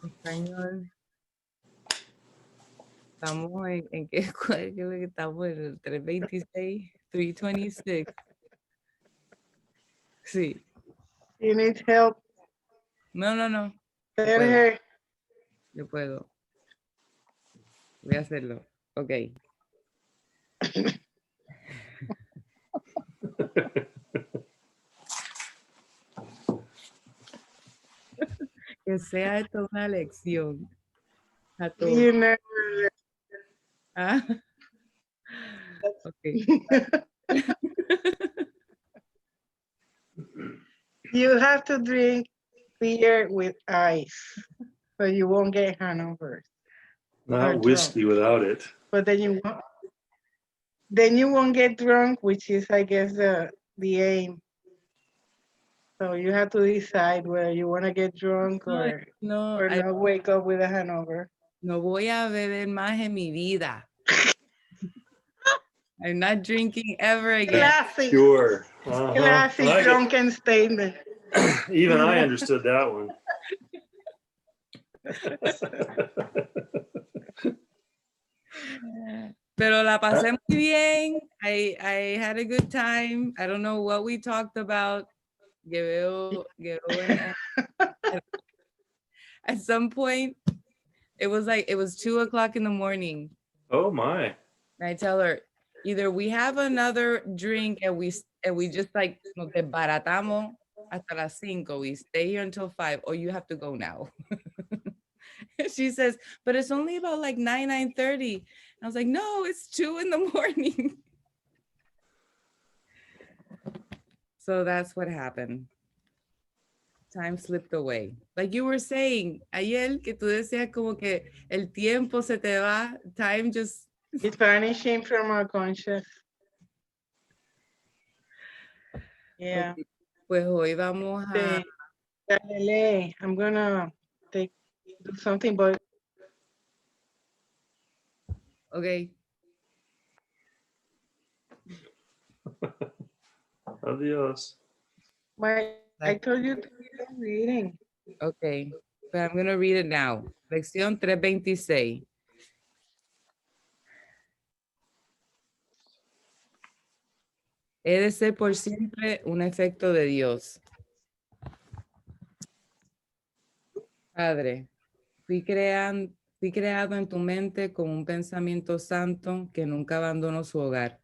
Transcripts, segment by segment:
Español. Estamos en qué, ¿cuál es lo que estamos en el 326, 326. Sí. You need help. No. Yo Tell puedo. her. Yo puedo. Voy a hacerlo. Ok. Que sea esto una lección a todos. You never. Ah, ok. You have to drink beer with ice, so you won't get hangovers. Not whiskey without it. But then you won't get drunk, which is, I guess, the aim. So you have to decide whether you want to get drunk or not wake up with a hangover. No voy a beber más en mi vida. I'm not drinking ever again. Classic. Sure. Classic drunken statement. Even I understood that one. Pero la pasé muy bien. I had a good time. I don't know what we talked about. At some point, it was 2:00 in the morning. Oh my. And I tell her, either we have another drink and we just like nos desbaratamos hasta las 5, we stay here until 5, or you have to go now. She says, but it's only about like 9:30. I was like, no, it's 2 in the morning. So that's what happened. Time slipped away. Like you were saying, ayer, que tú decías como que el tiempo se te va, time just... It's vanishing from our conscious. Yeah. Okay. Pues hoy vamos a... I'm gonna do something, but... Okay. Adios. I told you to keep reading. Okay, but I'm going to read it now. Lección 326. He de ser por siempre un efecto de Dios. Padre, fui creado en tu mente con un pensamiento santo que nunca abandonó su hogar.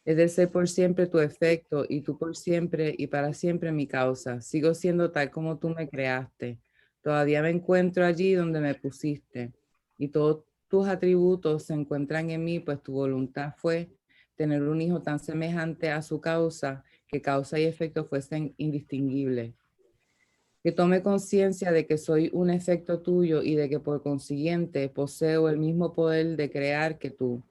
He de ser por siempre tu efecto y tú por siempre y para siempre mi causa. Sigo siendo tal como tú me creaste. Todavía me encuentro allí donde me pusiste y todos tus atributos se encuentran en mí, pues tu voluntad fue tener un hijo tan semejante a su causa que causa y efecto fuesen indistinguibles. Que tome conciencia de que soy un efecto tuyo y de que por consiguiente poseo el mismo poder de crear que tú.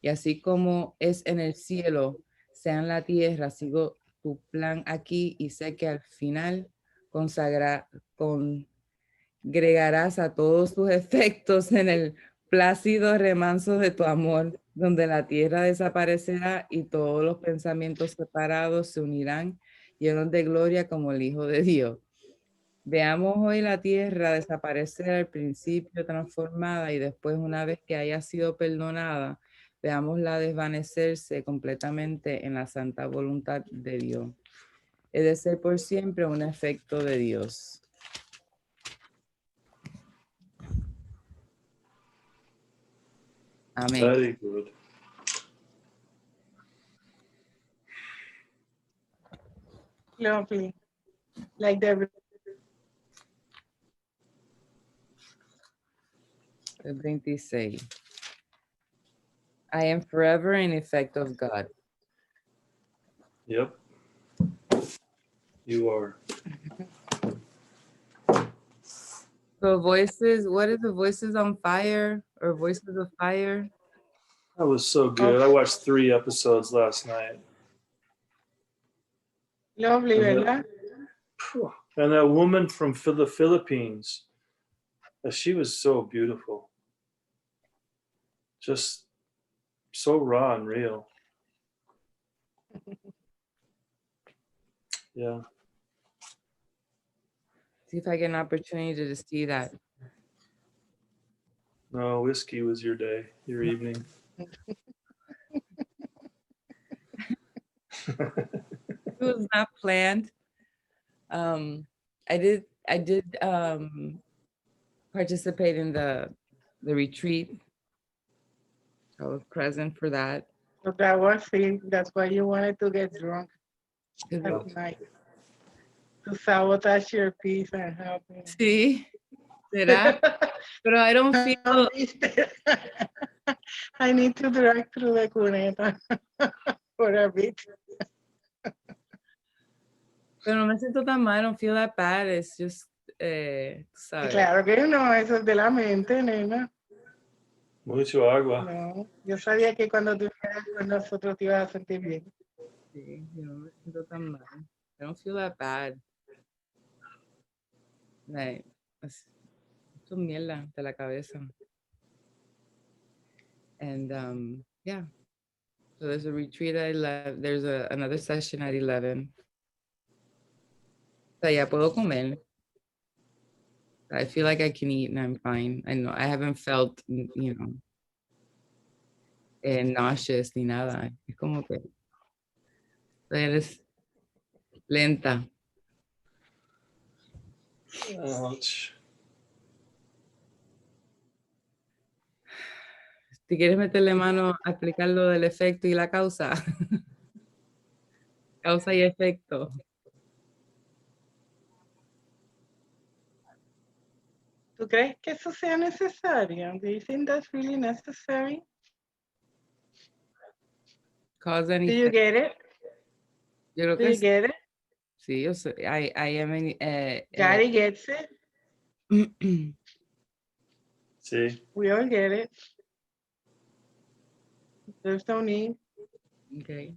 Y así como es en el cielo, sea en la tierra, sigo tu plan aquí y sé que al final congregarás a todos tus efectos en el plácido remanso de tu amor, donde la tierra desaparecerá y todos los pensamientos separados se unirán llenos de gloria como el Hijo de Dios. Veamos hoy la tierra desaparecer al principio transformada y después, una vez que haya sido perdonada, veámosla desvanecerse completamente en la santa voluntad de Dios. He de ser por siempre un efecto de Dios. Amén. Very good. Lovely. Like the 26. I am forever in effect of God. Yep. You are. So voices, what is the Voices on Fire or Voices of Fire? That was so good. I watched 3 episodes last night. Lovely, ¿verdad? And that woman from the Philippines, she was so beautiful. Just so raw and real. Yeah. See if I get an opportunity to see that. No, whiskey was your day, your evening. It was not planned. I did participate in the retreat. I was present for that. So that was it. That's why you wanted to get drunk It at was- night. To sabotage your peace and happiness. Sí, será, pero I don't feel. I need to drag through the cuneta for a bit. Pero no me siento tan mal. I don't feel that bad. It's just, ¿sabes? Claro que no, eso es de la mente, nena. Mucho agua. No, yo sabía que cuando tú estuvieras con nosotros te ibas a sentir bien. Sí, yo no me siento tan mal. I don't feel that bad. Like, esto es mierda de la cabeza. And yeah, so there's a retreat at 11. There's another session at 11. So ya puedo comer. I feel like I can eat and I'm fine. I know I haven't felt, nauseous ni nada. Es como que eres lenta. Ouch. Si quieres meterle mano a explicar lo del efecto y la causa. Causa y efecto. ¿Tú crees que eso sea necesario? Do you think that's really necessary? Cause and Do you effect. get it? Yo creo Do que you get it? sí, yo sé. I am Gary gets it. Sí. We all get it. There's no need. Okay.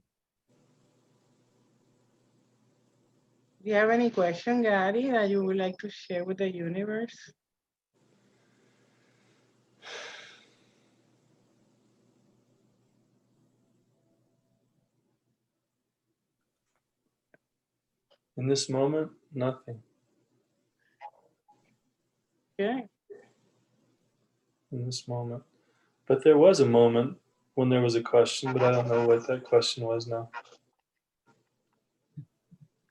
Do you have any question, Gary, that you would like to share with the universe? In this moment, nothing. Yeah. In this moment. But there was a moment when there was a question, but I don't know what that question was now.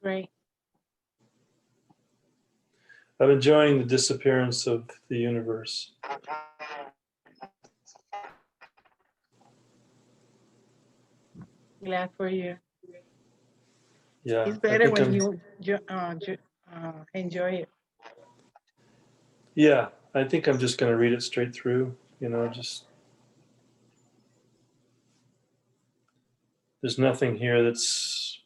Great. I'm enjoying the disappearance of the universe. Glad for you. Yeah. It's I better think when I'm- you enjoy it. Yeah, I think I'm just going to read it straight through, just. There's nothing here that's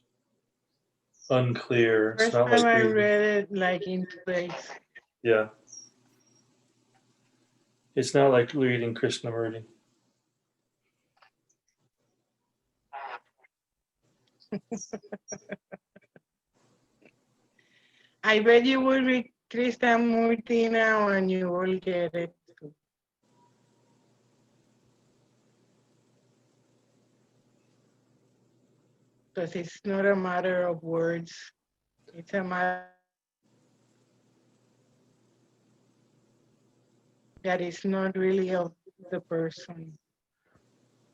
unclear. It's First not time like I reading. read it like in 2 days. Yeah. It's not like reading Krishnamurti. I bet you will read Krishnamurti now and you will get it too. Because it's not a matter of words. It's a matter that is not really of the person.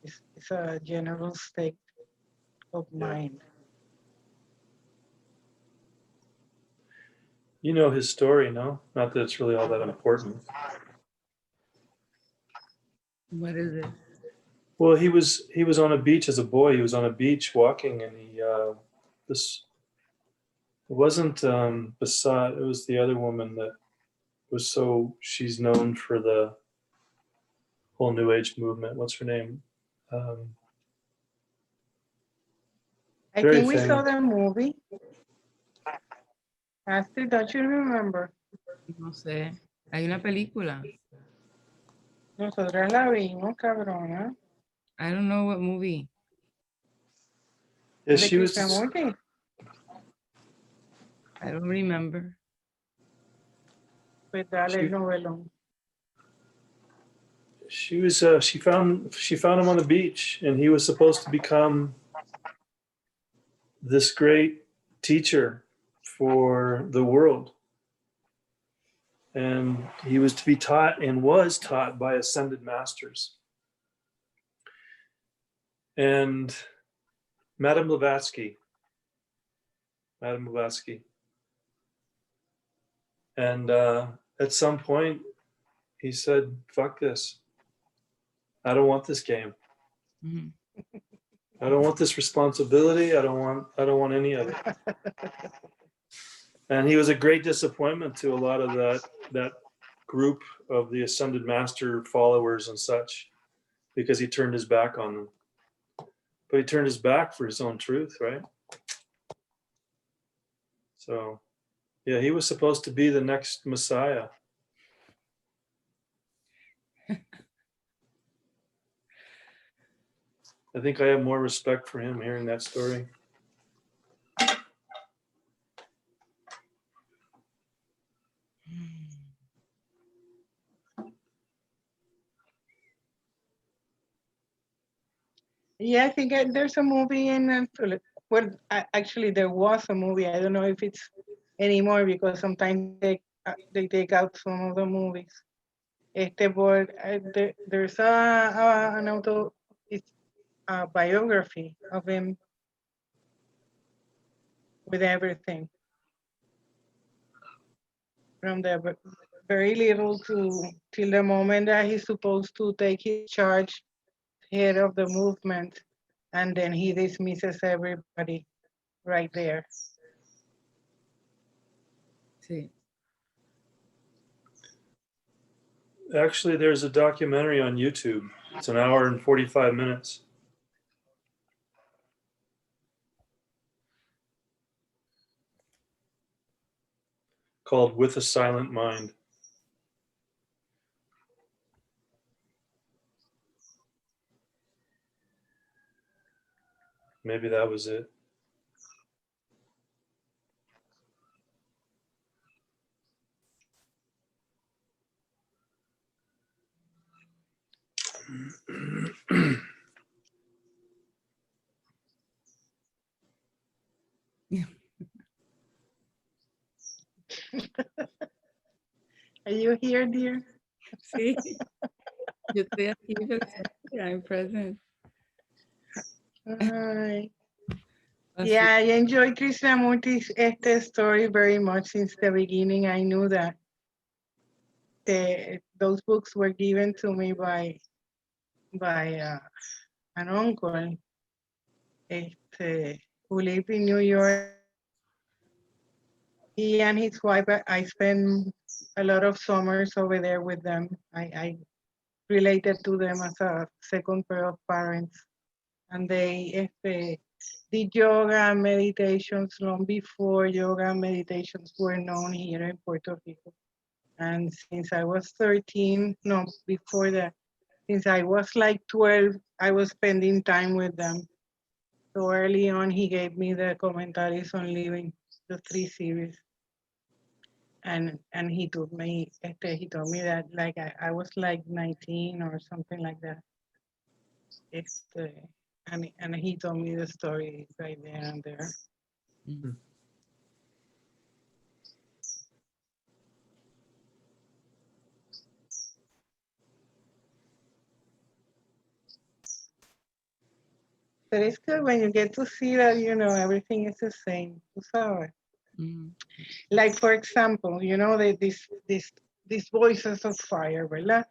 It's a general state of mind. You know his story, no? Not that it's really all that important. What is it? Well, he was on a beach as a boy. He was on a beach walking, and it wasn't Basad. It was the other woman that was she's known for the whole New Age movement. What's her name? I Very think we saw famous. the movie. Astrid, don't you remember? No sé. Hay una película. Nosotras la vimos, cabrona. I don't know what movie. Yeah, De she was. Krishnamurti. I don't remember. Pues dale She- el novelón. She was. She found him on the beach, and he was supposed to become this great teacher for the world. And he was to be taught and was taught by ascended masters. And Madame Blavatsky. And at some point, he said, fuck this. I don't want this game. Mm-hmm. I don't want this responsibility. I don't want any of it. And he was a great disappointment to a lot of that group of the ascended master followers and such, because he turned his back on them. But he turned his back for his own truth, right? So, yeah, he was supposed to be the next Messiah. I think I have more respect for him hearing that story. Yeah, I think there's a movie in, well, actually there was a movie. I don't know if it's anymore because sometimes they take out some of the movies. But there's it's a biography of him with everything. From the very little till the moment that he's supposed to take his charge, head of the movement, and then he dismisses everybody right there. Sí. Actually, there's a documentary on YouTube. It's an hour and 45 minutes. Called With a Silent Mind. Maybe that was it. Are you here, dear? Sí. Yo estoy aquí presente. I'm present. Yeah, I enjoy Krishnamurti's story very much since the beginning. I knew that those books were given to me by an uncle who lived in New York. He and his wife, I spent a lot of summers over there with them. I related to them as a second pair of parents. And they did yoga and meditations long before yoga and meditations were known here in Puerto Rico. And since I was 13, no, before that, since I was like 12, I was spending time with them. So early on, he gave me the commentaries on living, the 3 series. And he told me that like I was like 19 or something like that. And he told me the story right there and there. Mm-hmm. But it's good when you get to see that, everything is the same. Mm-hmm. Like, for example, these voices of fire, ¿verdad?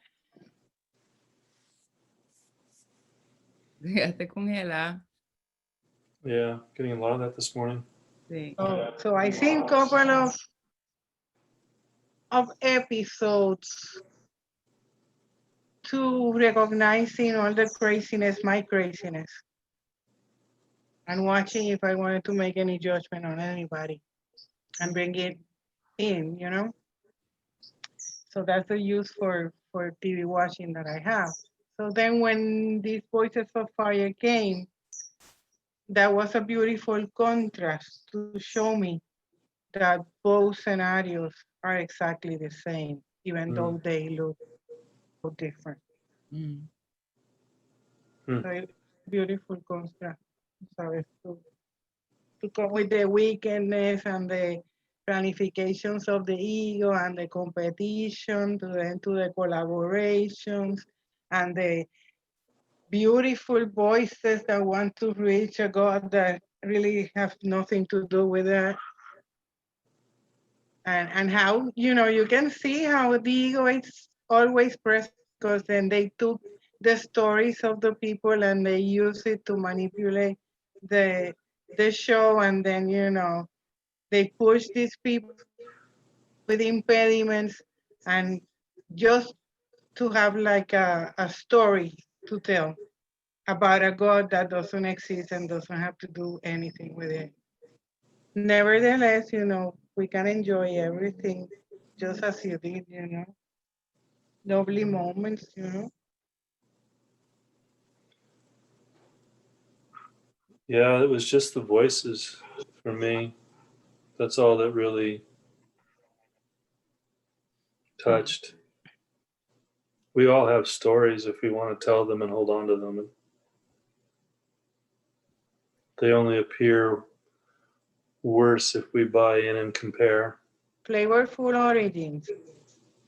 Quedaste congelada. Yeah, getting a lot of that this morning. Sí. Oh, so I seen a couple of episodes to recognizing all the craziness, my craziness, and watching if I wanted to make any judgment on anybody and bring it in, So that's the use for TV watching that I have. So then when these voices of fire came, that was a beautiful contrast to show me that both scenarios are exactly the same, even though they look so different. Mm. So beautiful contrast. Sorry, to come with the wickedness and the planifications of the ego and the competition, to the collaborations and the beautiful voices that want to reach a God that really have nothing to do with that. And how, you can see how the ego is always present, because then they took the stories of the people and they use it to manipulate the show, and then, they push these people with impediments and just to have like a story to tell about a God that doesn't exist and doesn't have to do anything with it. Nevertheless, we can enjoy everything just as you did, lovely moments, Yeah, it was just the voices for me. That's all that really touched. We all have stories if we want to tell them and hold on to them. They only appear worse if we buy in and compare. Flavorful origins.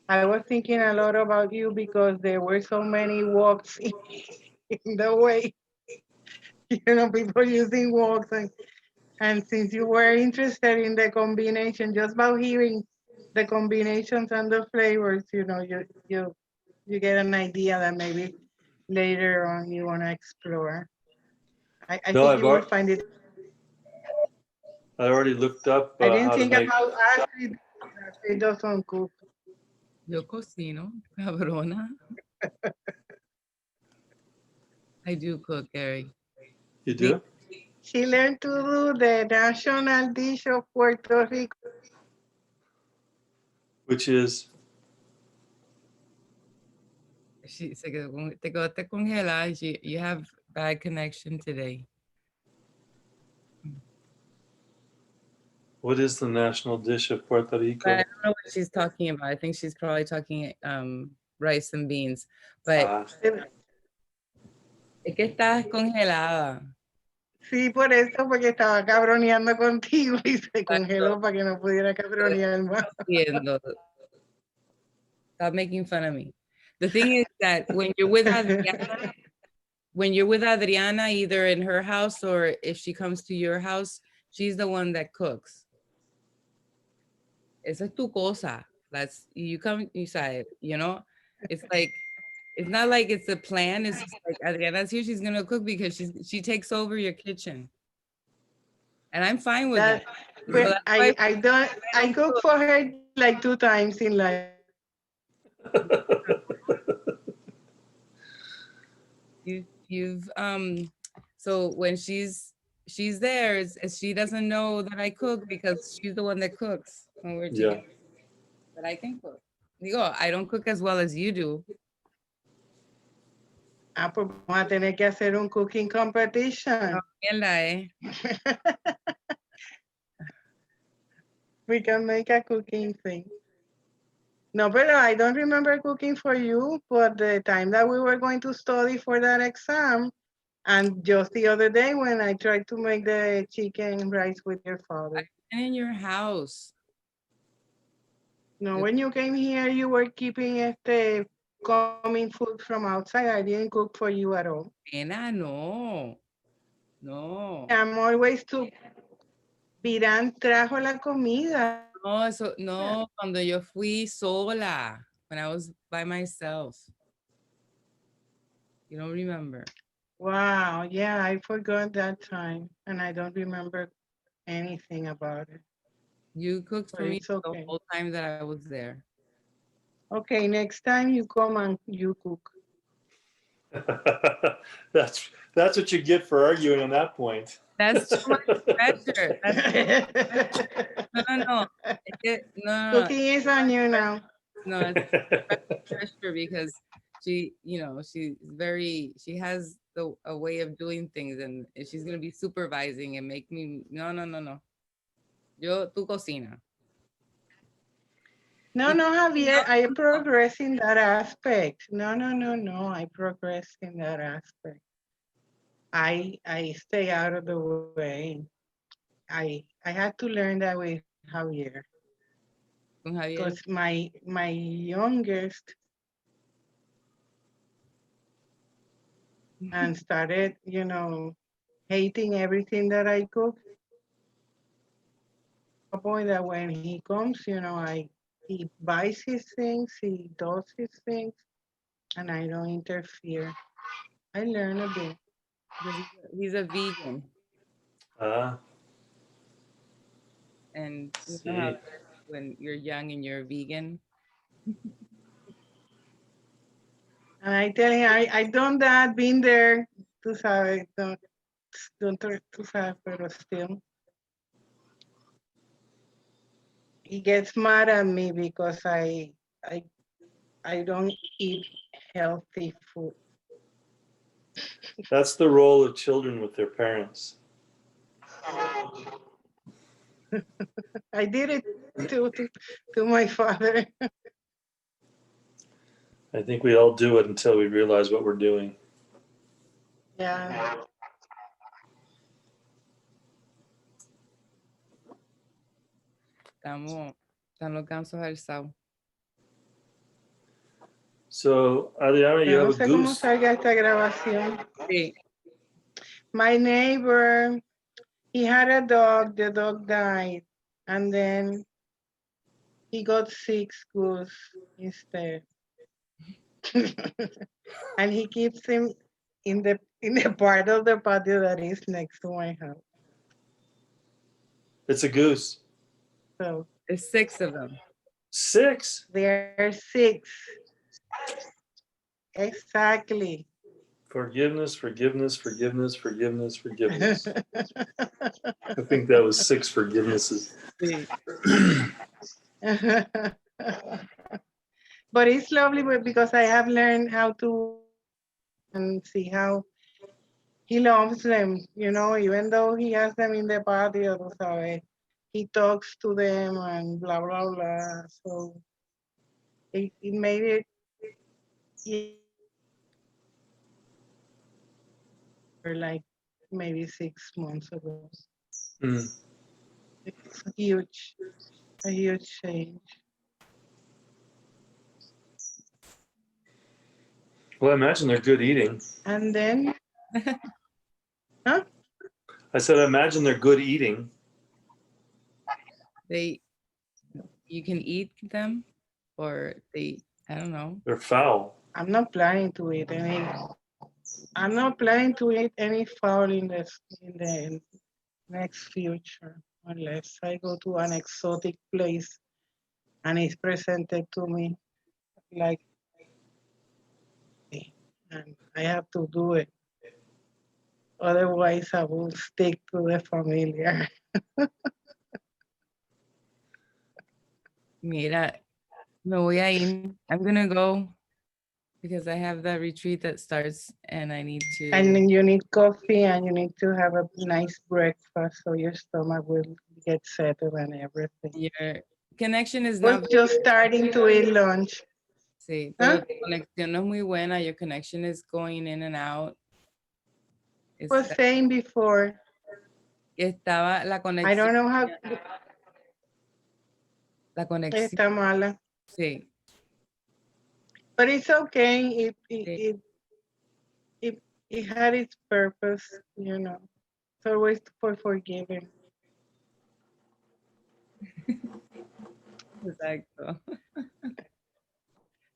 I was thinking a lot about you because there were so many walks in the way. People using walks, and since you were interested in the combination, just by hearing the combinations and the flavors, you get an idea that maybe later on you want to explore. I think you will find it. I already looked up I didn't how think to make. about Astrid. Astrid doesn't cook. Yo cocino, cabrona. I do cook, Gary. You do? She learned to do the national dish of Puerto Rico. Which is? She said, te quedaste congelada. You have bad connection today. What is the national dish of Puerto Rico? I don't know what she's talking about. I think she's probably talking rice and beans. But es que estás congelada. Sí, por eso, porque estaba cabroneando contigo y se congeló para que no pudiera cabronear más. Stop making fun of me. The thing is that when you're with Adriana, either in her house or if she comes to your house, she's the one that cooks. Esa es tu cosa. You come, you say, it's like, it's not like it's a plan. It's just like Adriana's here, she's gonna cook because she takes over your kitchen. And I'm fine with that. But I cook for her like 2 times in life. So when she's there, she doesn't know that I cook because she's the one that cooks when we're together. Yeah. But I can cook. I don't cook as well as you do. Pues vamos a tener que hacer un cooking competition. We can make a cooking thing. No, but I don't remember cooking for you, but the time that we were going to study for that exam, and just the other day when I tried to make the chicken rice with your father. I've been in your house. No, when you came here, you were keeping coming food from outside. I didn't cook for you at all. Nena, no. I'm always to Virán trajo la comida. No, cuando yo fui sola, when I was by myself. You don't remember? Wow, yeah, I forgot that time, and I don't remember anything about it. You cooked for me the whole time that I was there. Okay, next time you come and you cook. That's what you get for arguing on that point. That's too much pressure. No. Cooking is on you now. No, it's pressure because she has a way of doing things, and she's gonna be supervising and make me no. Tu cocina. No, Javier, I progress in that aspect. No, I progress in that aspect. I stay out of the way. I had to learn that with Javier. Con Javier. Because my youngest and started, you know, hating everything that I cook. A point that when he comes, you know, he buys his things, he does his things, and I don't interfere. I learn a bit. Because he's a vegan. And you know how when you're young and you're vegan. And I tell him, I done that, been there, tú sabes, don't tú sabes, pero still. He gets mad at me because I don't eat healthy food. That's the role of children with their parents. I did it to my father. I think we all do it until we realize what we're doing. Yeah. Están los gansos alzados. So, Adriana, you have No a sé cómo goose. salga esta grabación. Sí. My neighbor, he had a dog, the dog died, and then he got 6 goose instead. And he keeps him in the part of the patio that is next to my house. It's a goose. So There's 6 of them. 6? there are 6. Exactly. Forgiveness, forgiveness, forgiveness, forgiveness, forgiveness. I think that was 6 forgivenesses. Sí. But it's lovely because I have learned how to and see how he loves them, you know, even though he has them in the patio, tú sabes, he talks to them and blah, blah, blah. So it made it for like maybe 6 months ago. It's a huge change. Well, I imagine they're good eating. And then, huh? I said, I imagine they're good eating. You can eat them, or I don't know. They're foul. I'm not planning to eat any. I'm not planning to eat any fowl in the next future, unless I go to an exotic place and it's presented to me like, and I have to do it. Otherwise, I will stick to the familiar. Mira, me voy a ir. I'm gonna go because I have that retreat that starts and I need to. And then you need coffee and you need to have a nice breakfast so your stomach will get settled and everything. Your connection is We're not just starting to eat lunch. Sí, pero tu conexión no es muy buena. Your connection is going in and out. I was saying before. Estaba la conexión. I don't know how. La conexión. Está mala. Sí. But it's okay. It had its purpose, you know. It's always for forgiving. Exacto.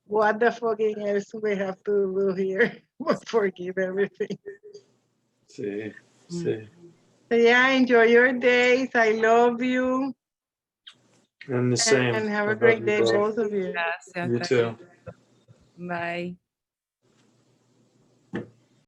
What the fucking else we have to do here? Forgive everything. Sí, sí. So yeah, enjoy your days. I love you. And the same. And have a great day, both of you. Gracias. You too. Bye.